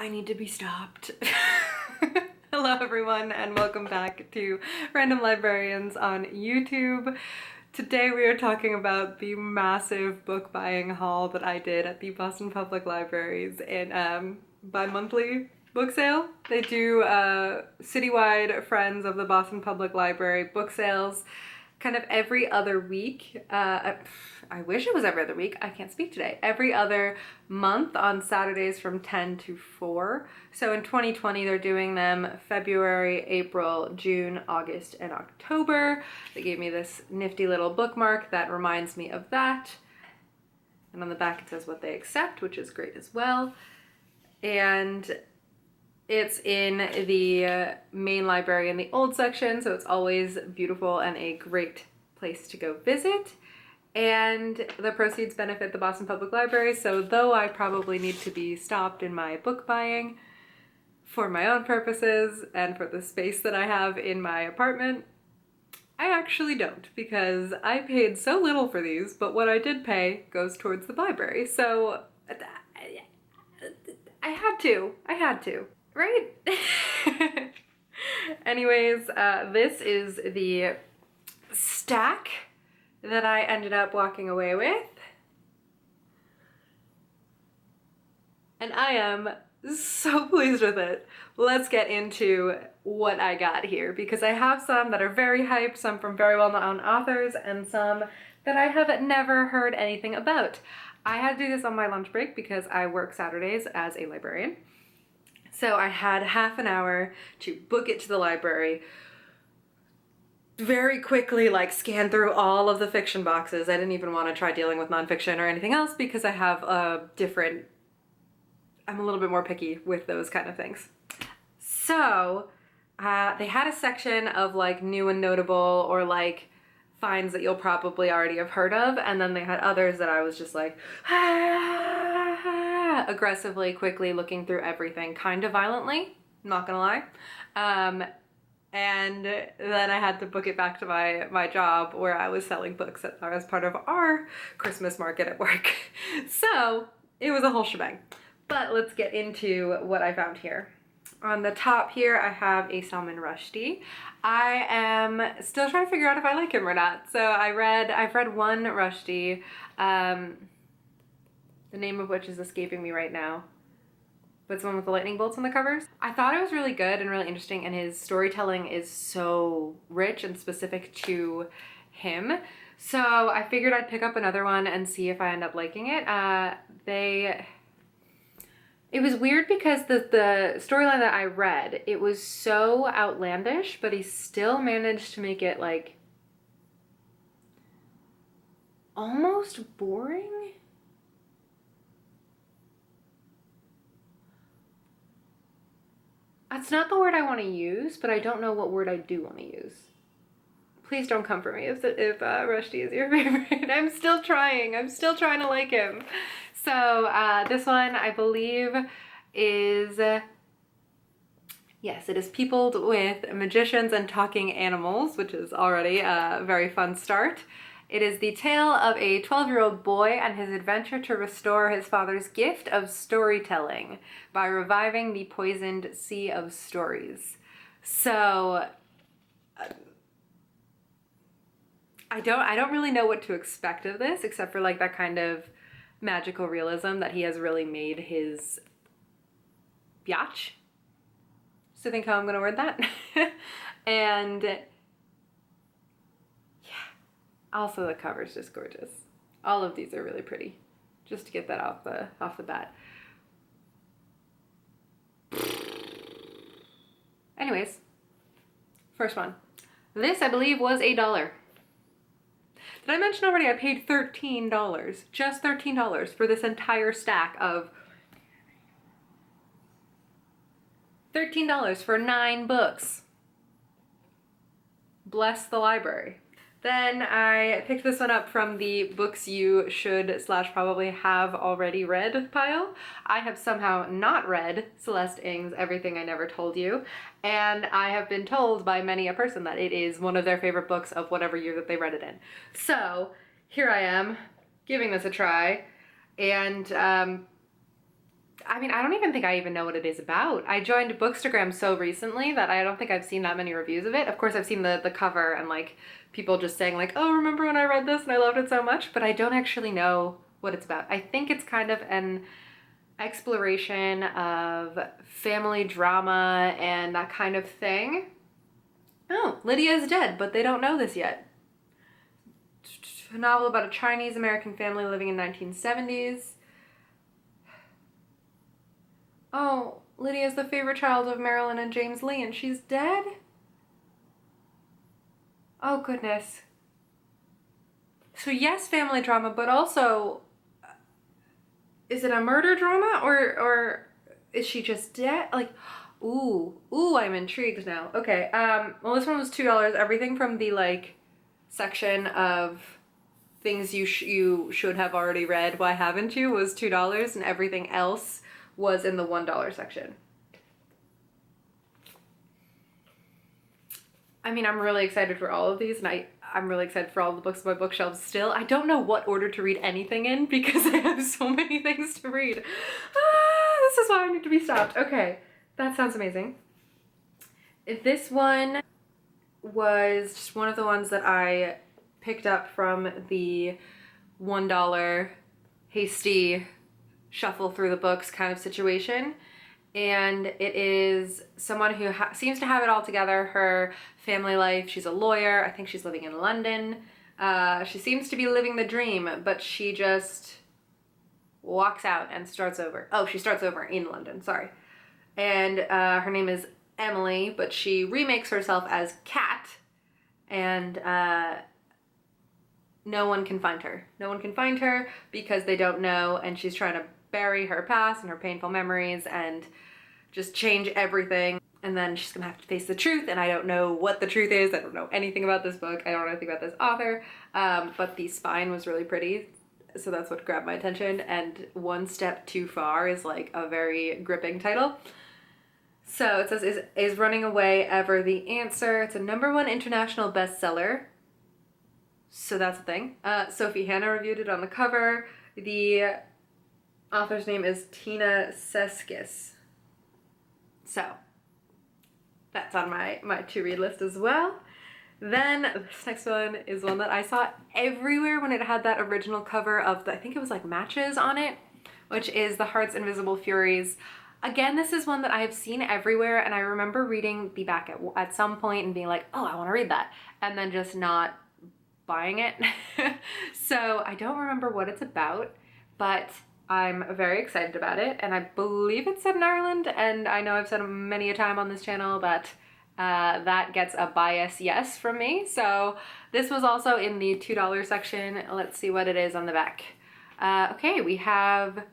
I need to be stopped. Hello everyone and welcome back to Random Librarians on YouTube. Today we are talking about the massive book buying haul that I did at the Boston Public Libraries in bi-monthly book sale. They do citywide Friends of the Boston Public Library book sales kind of every other week. I wish it was every other week. I can't speak today. Every other month on Saturdays from 10 to 4. So in 2020, they're doing them February, April, June, August, and October. They gave me this nifty little bookmark that reminds me of that. And on the back, it says what they accept, which is great as well. And it's in the main library in the old section, so it's always beautiful and a great place to go visit. And the proceeds benefit the Boston Public Library, so though I probably need to be stopped in my book buying for my own purposes and for the space that I have in my apartment, I actually don't, because I paid so little for these, but what I did pay goes towards the library, so I had to, right? Anyways, this is the stack that I ended up walking away with. And I am so pleased with it. Let's get into what I got here, because I have some that are very hyped, some from very well-known authors, and some that I have never heard anything about. I had to do this on my lunch break because I work Saturdays as a librarian. So I had half an hour to book it to the library, very quickly scan through all of the fiction boxes. I didn't even want to try dealing with nonfiction or anything else because I have I'm a little bit more picky with those kind of things. So they had a section of new and notable or finds that you'll probably already have heard of, and then they had others that I was just aggressively, quickly looking through everything, kind of violently, not gonna lie. And then I had to book it back to my job where I was selling books as part of our Christmas market at work. So it was a whole shebang. But let's get into what I found here. On the top here, I have a Salman Rushdie. I am still trying to figure out if I like him or not. So I've read one Rushdie, the name of which is escaping me right now. But it's the one with the lightning bolts on the covers. I thought it was really good and really interesting, and his storytelling is so rich and specific to him. So I figured I'd pick up another one and see if I end up liking it. It was weird because the storyline that I read, it was so outlandish, but he still managed to make it almost boring. That's not the word I want to use, but I don't know what word I do want to use. Please don't come for me if Rushdie is your favorite. I'm still trying to like him. So this one, I believe, is, yes, it is peopled with magicians and talking animals, which is already a very fun start. It is the tale of a 12-year-old boy and his adventure to restore his father's gift of storytelling by reviving the poisoned sea of stories. So I don't really know what to expect of this, except for that kind of magical realism that he has really made his biatch. So think how I'm gonna word that. And also the cover's just gorgeous. All of these are really pretty. Just to get that off the bat. Anyways, first one. This, I believe, was $1. Did I mention already I paid $13? Just $13 for this entire stack of $13 for 9 books. Bless the library. Then I picked this one up from the books you should / probably have already read pile. I have somehow not read Celeste Ng's Everything I Never Told You, and I have been told by many a person that it is one of their favorite books of whatever year that they read it in. So here I am, giving this a try, and I mean, I don't even think I even know what it is about. I joined Bookstagram so recently that I don't think I've seen that many reviews of it. Of course, I've seen the cover and like people just saying like, oh, remember when I read this and I loved it so much, but I don't actually know what it's about. I think it's kind of an exploration of family drama and that kind of thing. Oh, Lydia is dead, but they don't know this yet. A novel about a Chinese-American family living in 1970s. Oh, Lydia's the favorite child of Marilyn and James Lee, and she's dead? Oh, goodness. So yes, family drama, but also, is it a murder drama, or is she just dead? Like, ooh, I'm intrigued now. Okay, well, this one was $2. Everything from the, like, section of things you should have already read, why haven't you, was $2, and everything else was in the $1 section. I mean, I'm really excited for all of these, and I'm really excited for all the books on my bookshelves still. I don't know what order to read anything in because I have so many things to read. This is why I need to be stopped. Okay, that sounds amazing. This one was just one of the ones that I picked up from the $1 hasty shuffle through the books kind of situation. And it is someone who seems to have it all together. Her family life, she's a lawyer. I think she's living in London. She seems to be living the dream, but she just walks out and starts over. Oh, she starts over in London, sorry. And her name is Emily, but she remakes herself as Kat, and no one can find her. No one can find her because they don't know, and she's trying to bury her past and her painful memories and just change everything. And then she's gonna have to face the truth, and I don't know what the truth is. I don't know anything about this book. I don't know anything about this author, but the spine was really pretty, so that's what grabbed my attention. And One Step Too Far is like a very gripping title. So it says, is running away ever the answer? It's a #1 international bestseller. So that's a thing. Sophie Hannah reviewed it on the cover. The author's name is Tina Seskis. So that's on my to-read list as well. Then this next one is one that I saw everywhere when it had that original cover of I think it was like matches on it, which is The Heart's Invisible Furies. Again, this is one that I have seen everywhere, and I remember reading the back at some point and being like, oh, I want to read that, and then just not buying it. So I don't remember what it's about, but I'm very excited about it, and I believe it's set in Ireland, and I know I've said many a time on this channel that that gets a bias yes from me. So this was also in the $2 section. Let's see what it is on the back. Okay, we have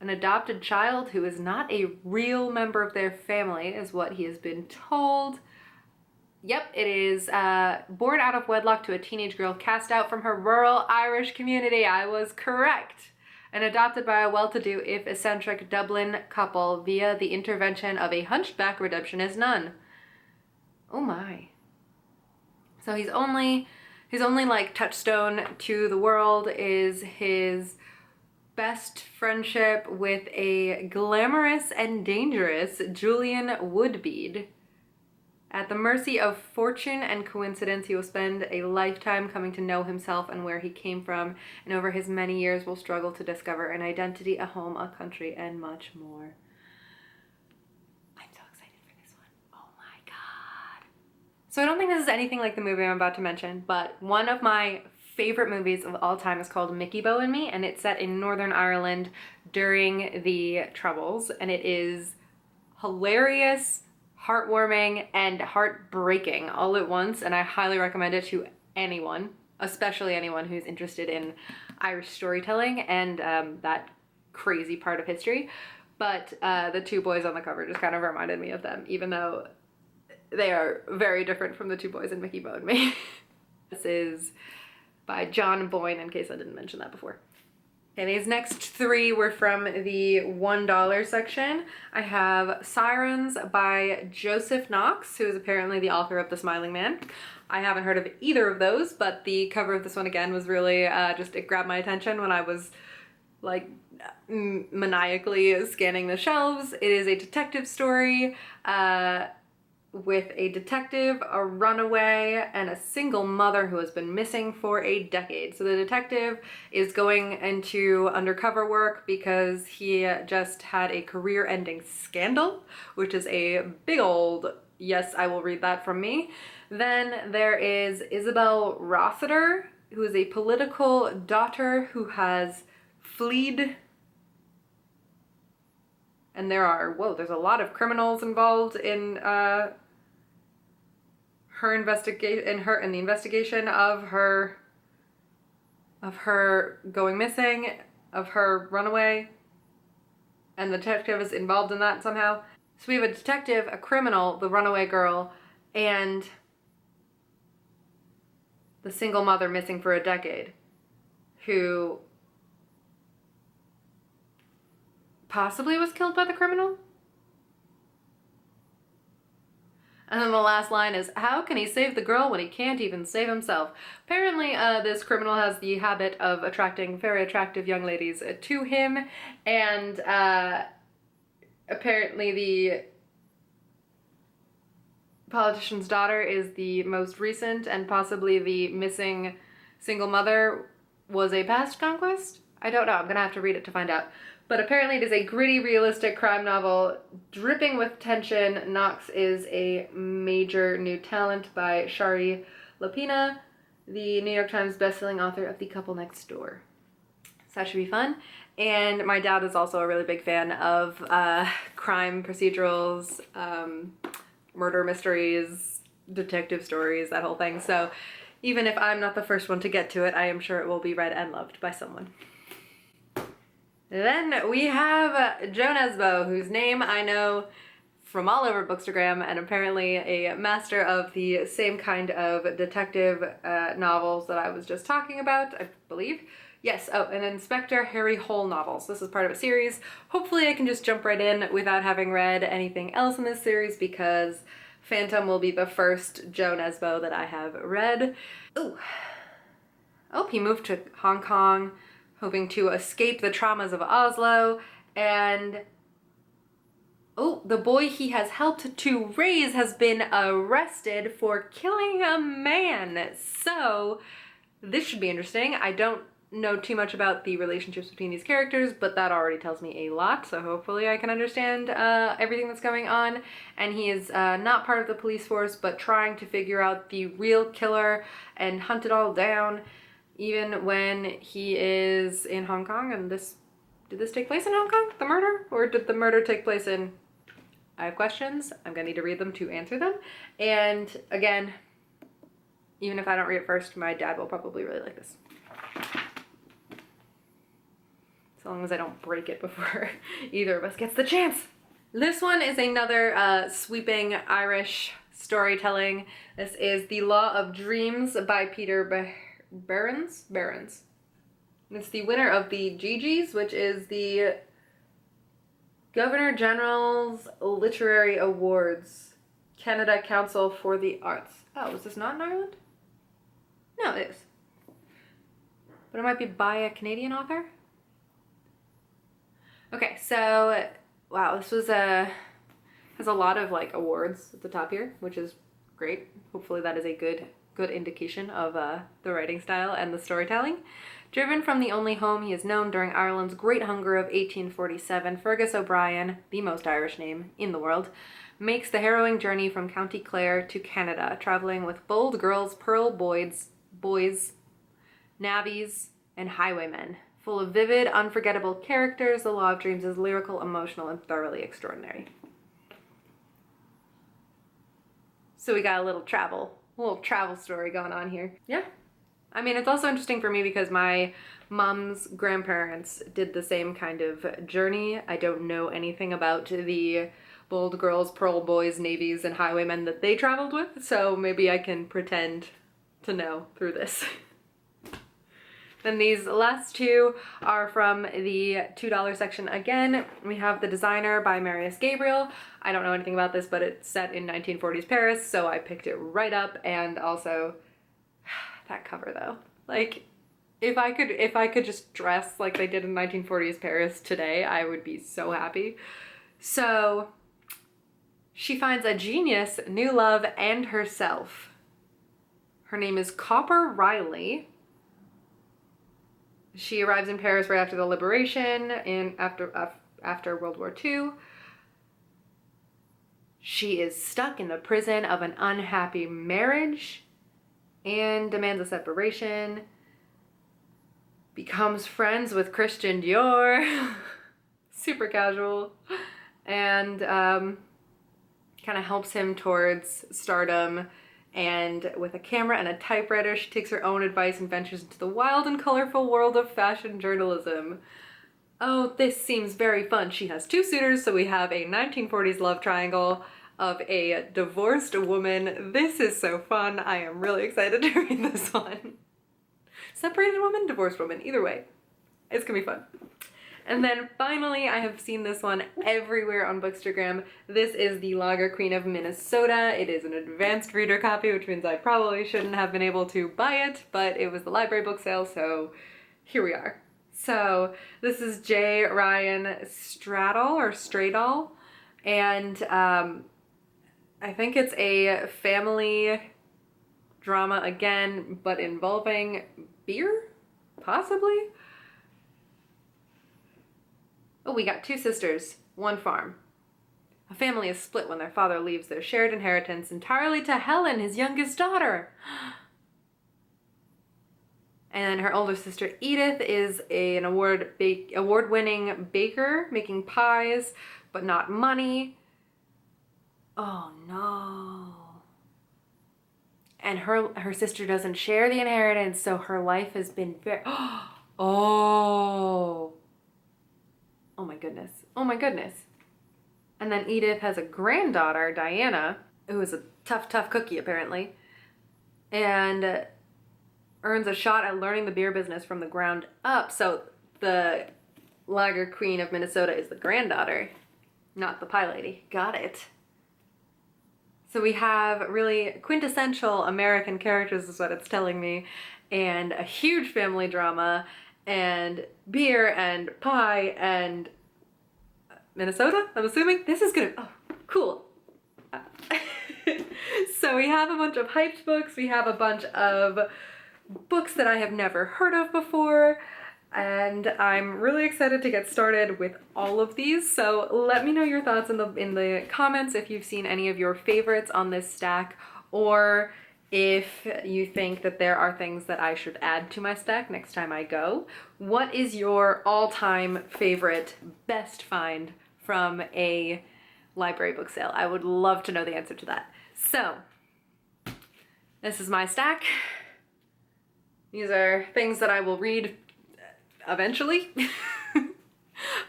an adopted child who is not a real member of their family, is what he has been told. Yep, it is born out of wedlock to a teenage girl cast out from her rural Irish community. I was correct. And adopted by a well-to-do, if eccentric Dublin couple via the intervention of a hunchback redemptionist nun. Oh my. So his only like touchstone to the world is his best friendship with a glamorous and dangerous Julian Woodbead. At the mercy of fortune and coincidence, he will spend a lifetime coming to know himself and where he came from, and over his many years will struggle to discover an identity, a home, a country, and much more. I'm so excited for this one. Oh my god. So I don't think this is anything like the movie I'm about to mention, but one of my favorite movies of all time is called Mickey, Beau and Me, and it's set in Northern Ireland during the Troubles, and it is hilarious, heartwarming, and heartbreaking all at once, and I highly recommend it to anyone, especially anyone who's interested in Irish storytelling and that crazy part of history. But the two boys on the cover just kind of reminded me of them, even though they are very different from the two boys in Mickey, Beau and Me. This is by John Boyne, in case I didn't mention that before. Okay, these next three were from the $1 section. I have Sirens by Joseph Knox, who is apparently the author of The Smiling Man. I haven't heard of either of those, but the cover of this one again was really it grabbed my attention when I was like maniacally scanning the shelves. It is a detective story with a detective, a runaway, and a single mother who has been missing for a decade. So the detective is going into undercover work because he just had a career-ending scandal, which is a big old yes, I will read that from me. Then there is Isabel Rossiter, who is a political daughter who has fled. And there's a lot of criminals involved in her investigation, in the investigation of her going missing, of her runaway, and the detective is involved in that somehow. So we have a detective, a criminal, the runaway girl, and the single mother missing for a decade, who possibly was killed by the criminal? And then the last line is, how can he save the girl when he can't even save himself? Apparently, this criminal has the habit of attracting very attractive young ladies to him, and apparently the politician's daughter is the most recent, and possibly the missing single mother was a past conquest? I don't know, I'm gonna have to read it to find out. But apparently it is a gritty, realistic crime novel dripping with tension. Knox is a major new talent by Shari Lapina, the New York Times bestselling author of The Couple Next Door. So that should be fun. And my dad is also a really big fan of crime procedurals, murder mysteries, detective stories, that whole thing. So even if I'm not the first one to get to it, I am sure it will be read and loved by someone. Then we have Jo Nesbo, whose name I know from all over Bookstagram, and apparently a master of the same kind of detective novels that I was just talking about, I believe. Yes, an Inspector Harry Hole novels. This is part of a series. Hopefully I can just jump right in without having read anything else in this series, because Phantom will be the first Jo Nesbo that I have read. Ooh. Oh, he moved to Hong Kong, hoping to escape the traumas of Oslo, and oh, the boy he has helped to raise has been arrested for killing a man. So this should be interesting. I don't know too much about the relationships between these characters, but that already tells me a lot, so hopefully I can understand everything that's going on. And he is not part of the police force, but trying to figure out the real killer and hunt it all down, even when he is in Hong Kong. And did this take place in Hong Kong, the murder? Or did the murder take place in... I have questions. I'm gonna need to read them to answer them. And again, even if I don't read it first, my dad will probably really like this. As long as I don't break it before either of us gets the chance. This one is another sweeping Irish storytelling. This is The Law of Dreams by Peter Behrens. It's the winner of the GGs, which is the Governor General's Literary Awards, Canada Council for the Arts. Oh, is this not in Ireland? No, it is. But it might be by a Canadian author? Okay, so, wow, this was has a lot of like awards at the top here, which is great. Hopefully that is a good indication of the writing style and the storytelling. Driven from the only home he has known during Ireland's Great Hunger of 1847, Fergus O'Brien, the most Irish name in the world, makes the harrowing journey from County Clare to Canada, traveling with bold girls, pearl boys, navvies, and highwaymen. Full of vivid, unforgettable characters, The Law of Dreams is lyrical, emotional, and thoroughly extraordinary. So we got a little travel story going on here. Yeah. I mean, it's also interesting for me because my mom's grandparents did the same kind of journey. I don't know anything about the bold girls, pearl boys, navies, and highwaymen that they traveled with, so maybe I can pretend to know through this. Then these last two are from the $2 section again. We have The Designer by Marius Gabriel. I don't know anything about this, but it's set in 1940s Paris, so I picked it right up. And also, that cover though. Like, if I could just dress like they did in 1940s Paris today, I would be so happy. So she finds a genius, new love, and herself. Her name is Copper Riley. She arrives in Paris right after the Liberation and after World War II. She is stuck in the prison of an unhappy marriage and demands a separation. Becomes friends with Christian Dior. Super casual. And kind of helps him towards stardom. And with a camera and a typewriter, she takes her own advice and ventures into the wild and colorful world of fashion journalism. Oh, this seems very fun. She has two suitors, so we have a 1940s love triangle of a divorced woman. This is so fun. I am really excited to read this one. Separated woman, divorced woman, either way. It's gonna be fun. And then finally, I have seen this one everywhere on Bookstagram. This is The Lager Queen of Minnesota. It is an advanced reader copy, which means I probably shouldn't have been able to buy it, but it was the library book sale, so here we are. So this is J. Ryan Stradal, and I think it's a family drama again, but involving beer, possibly? Oh, we got two sisters, one farm. A family is split when their father leaves their shared inheritance entirely to Helen, his youngest daughter. And her older sister Edith is an award-winning baker, making pies, but not money. Oh no. And her sister doesn't share the inheritance, so her life has been very... Oh. Oh my goodness. Oh my goodness. And then Edith has a granddaughter, Diana, who is a tough cookie apparently, and earns a shot at learning the beer business from the ground up. So the Lager Queen of Minnesota is the granddaughter, not the pie lady. Got it. So we have really quintessential American characters is what it's telling me, and a huge family drama, and beer and pie and Minnesota, I'm assuming. This is gonna, oh, cool. So we have a bunch of hyped books, we have a bunch of books that I have never heard of before, and I'm really excited to get started with all of these. So let me know your thoughts in the comments if you've seen any of your favorites on this stack, or if you think that there are things that I should add to my stack next time I go. What is your all-time favorite, best find from a library book sale? I would love to know the answer to that. So, this is my stack. These are things that I will read eventually.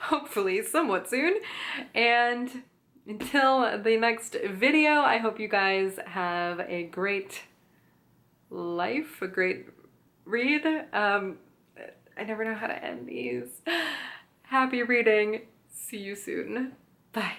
Hopefully somewhat soon. And until the next video, I hope you guys have a great life, a great read. I never know how to end these. Happy reading. See you soon. Bye.